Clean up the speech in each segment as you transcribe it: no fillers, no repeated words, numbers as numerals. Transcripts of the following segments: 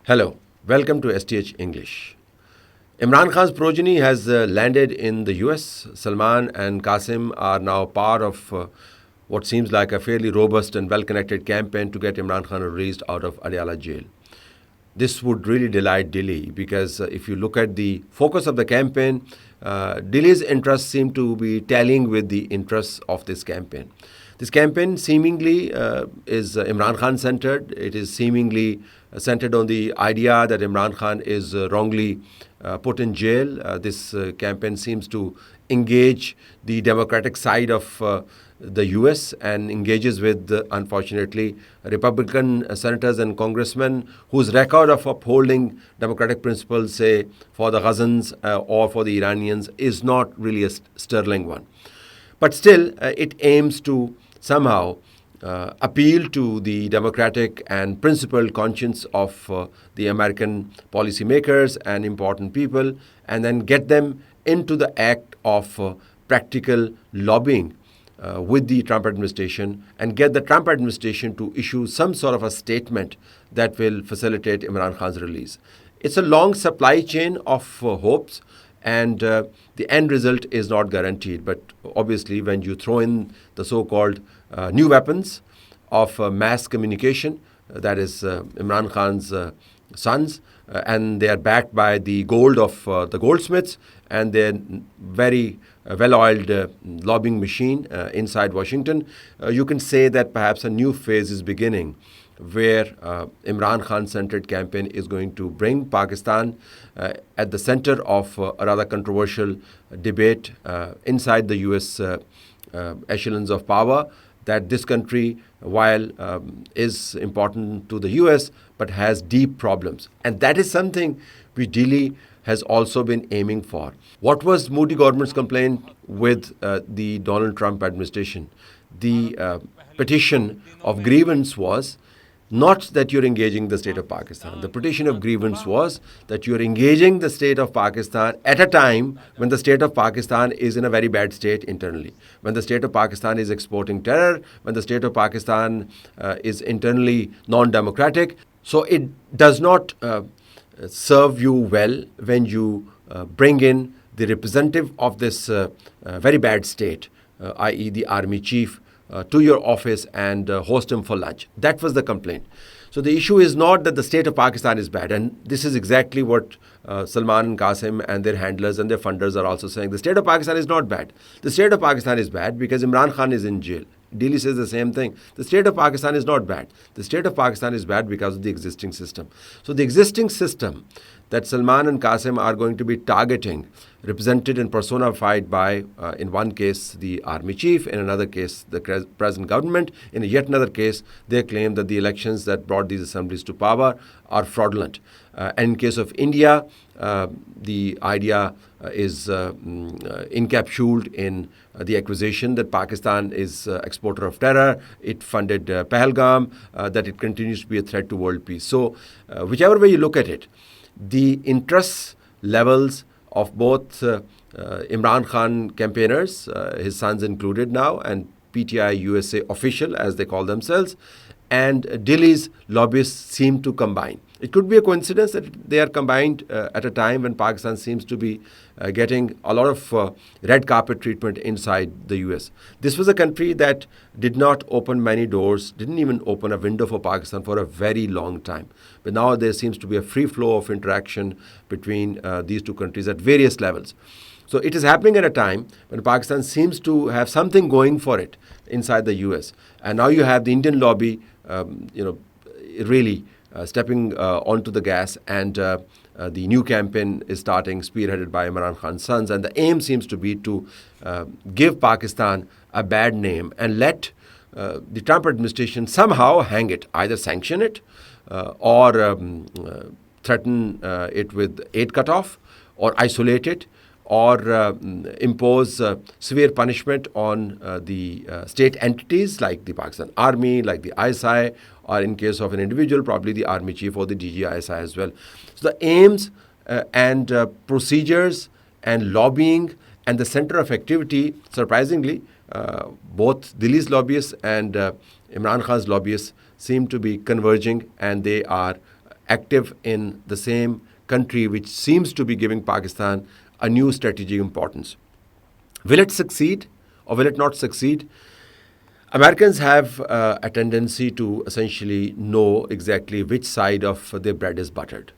Hello, welcome to STH English. Imran Khan's progeny has landed in the US. Sulaiman and Qasim are now part of what seems like a fairly robust and well connected campaign to get Imran Khan released out of Adiala jail. This would really delight Delhi because if you look at the focus of the campaign, Delhi's interests seem to be tallying with the interests of this campaign. This campaign seemingly is Imran Khan centered. It is seemingly centered on the idea that Imran Khan is wrongly put in jail. This campaign seems to engage the democratic side of the US and engages with, unfortunately, Republican senators and congressmen whose record of upholding democratic principles, say, for the Ghazans or for the Iranians, is not really a sterling one. But still, it aims to somehow appeal to the democratic and principled conscience of the American policymakers and important people, and then get them into the act of practical lobbying with the Trump administration and get the Trump administration to issue some sort of a statement that will facilitate Imran Khan's release. It's a long supply chain of hopes, and the end result is not guaranteed. But obviously, when you throw in the so-called new weapons of mass communication, that is Imran Khan's sons, and they are backed by the gold of the goldsmiths and their very well-oiled lobbying machine inside Washington, you can say that perhaps a new phase is beginning where Imran Khan-centered campaign is going to bring Pakistan at the center of a rather controversial debate inside the U.S. Echelons of power, that this country, while is important to the U.S., but has deep problems. And that is something which Delhi has also been aiming for. What was Modi government's complaint with the Donald Trump administration? The petition of grievance was not that you're engaging the state of Pakistan. The petition of grievance was that you're engaging the state of Pakistan at a time when the state of Pakistan is in a very bad state internally, when the state of Pakistan is exporting terror, when the state of Pakistan is internally non-democratic. So it does not serve you well when you bring in the representative of this very bad state, i.e. the army chief, to your office and host him for lunch. That was the complaint. So the issue is not that the state of Pakistan is bad, and this is exactly what Sulaiman and Qasim and their handlers and their funders are also saying. The state of Pakistan is not bad. The state of Pakistan is bad because Imran Khan is in jail. Delhi says the same thing. The state of Pakistan is not bad. The state of Pakistan is bad because of the existing system. So the existing system that Sulaiman and Qasim are going to be targeting, represented and personified by, in one case, the army chief, in another case, the present government, in yet another case, they claim that the elections that brought these assemblies to power are fraudulent. And in case of India, the idea is encapsulated in the accusation that Pakistan is exporter of terror, it funded Pahalgam, that it continues to be a threat to world peace. So whichever way you look at it, the interest levels of both Imran Khan campaigners, his sons included now, and PTI USA official, as they call themselves, and Delhi's lobbyists seem to combine. It could be a coincidence that they are combined at a time when Pakistan seems to be getting a lot of red carpet treatment inside the US. This was a country that did not open many doors, didn't even open a window for Pakistan for a very long time. But now there seems to be a free flow of interaction between these two countries at various levels. So it is happening at a time when Pakistan seems to have something going for it inside the US. And now you have the Indian lobby, really stepping onto the gas, and the new campaign is starting, spearheaded by Imran Khan's sons. And the aim seems to be to give Pakistan a bad name and let the Trump administration somehow hang it, either sanction it or threaten it with aid cutoff, or isolate it, or impose severe punishment on the state entities like the Pakistan Army, like the ISI, or in case of an individual, probably the Army Chief or the DG-ISI as well. So the aims and procedures and lobbying and the center of activity, surprisingly, both Delhi's lobbyists and Imran Khan's lobbyists seem to be converging, and they are active in the same country which seems to be giving Pakistan a new strategic importance. Will it succeed or will it not succeed? Americans have a tendency to essentially know exactly which side of their bread is buttered.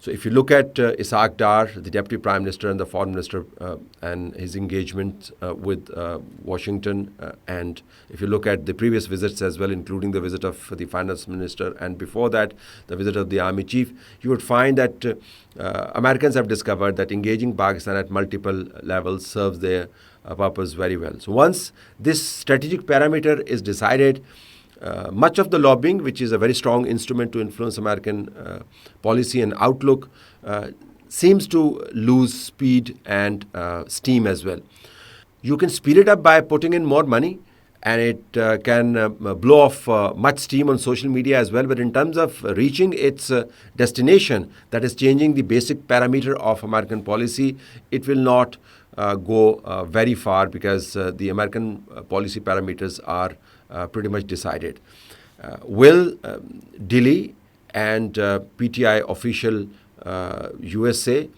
So if you look at Isaac Dar, the Deputy Prime Minister and the Foreign Minister, and his engagement with Washington, and if you look at the previous visits as well, including the visit of the Finance Minister and before that, the visit of the Army Chief, you would find that Americans have discovered that engaging Pakistan at multiple levels serves their purpose very well. So once this strategic parameter is decided, much of the lobbying, which is a very strong instrument to influence American policy and outlook, seems to lose speed and steam as well. You can speed it up by putting in more money, and it can blow off much steam on social media as well. But in terms of reaching its destination, that is changing the basic parameter of American policy, it will not go very far, because the American policy parameters are pretty much decided. Will Delhi and PTI official USA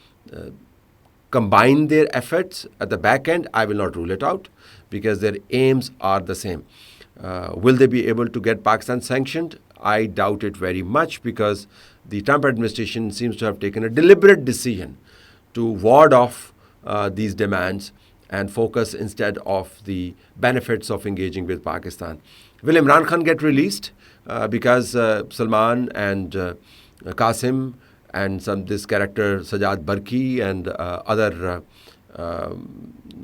combine their efforts at the back end? I will not rule it out, because their aims are the same. Will they be able to get Pakistan sanctioned? I doubt it very much, because the Trump administration seems to have taken a deliberate decision to ward off these demands and focus instead of the benefits of engaging with Pakistan. Will Imran Khan get released? Because Sulaiman and Qasim and this character Sajjad Barki and other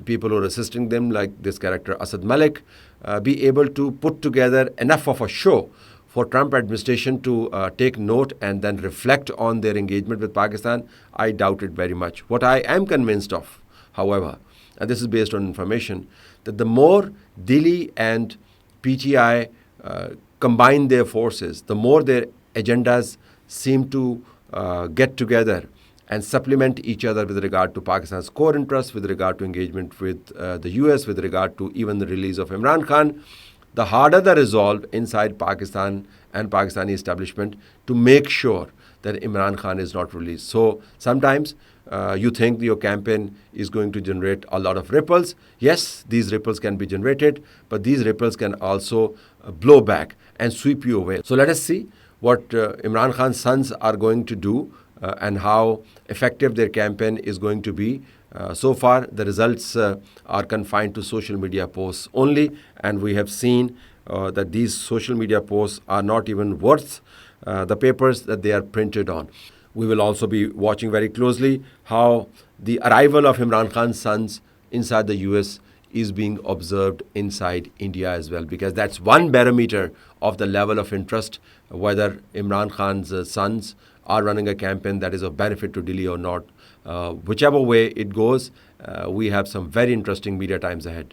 people who are assisting them, like this character Asad Malik, be able to put together enough of a show for Trump administration to take note and then reflect on their engagement with Pakistan? I doubt it very much. What I am convinced of, however, and this is based on information, that the more Delhi and PTI combine their forces, the more their agendas seem to get together and supplement each other with regard to Pakistan's core interests, with regard to engagement with the US, with regard to even the release of Imran Khan, the harder the resolve inside Pakistan and Pakistani establishment to make sure that Imran Khan is not released. So sometimes you think your campaign is going to generate a lot of ripples. Yes, these ripples can be generated, but these ripples can also blow back and sweep you away. So let us see what Imran Khan's sons are going to do and how effective their campaign is going to be. So far, the results are confined to social media posts only, and we have seen that these social media posts are not even worth the papers that they are printed on. We will also be watching very closely how the arrival of Imran Khan's sons inside the US is being observed inside India as well, because that's one barometer of the level of interest, whether Imran Khan's sons are running a campaign that is of benefit to Delhi or not. Whichever way it goes, we have some very interesting media times ahead.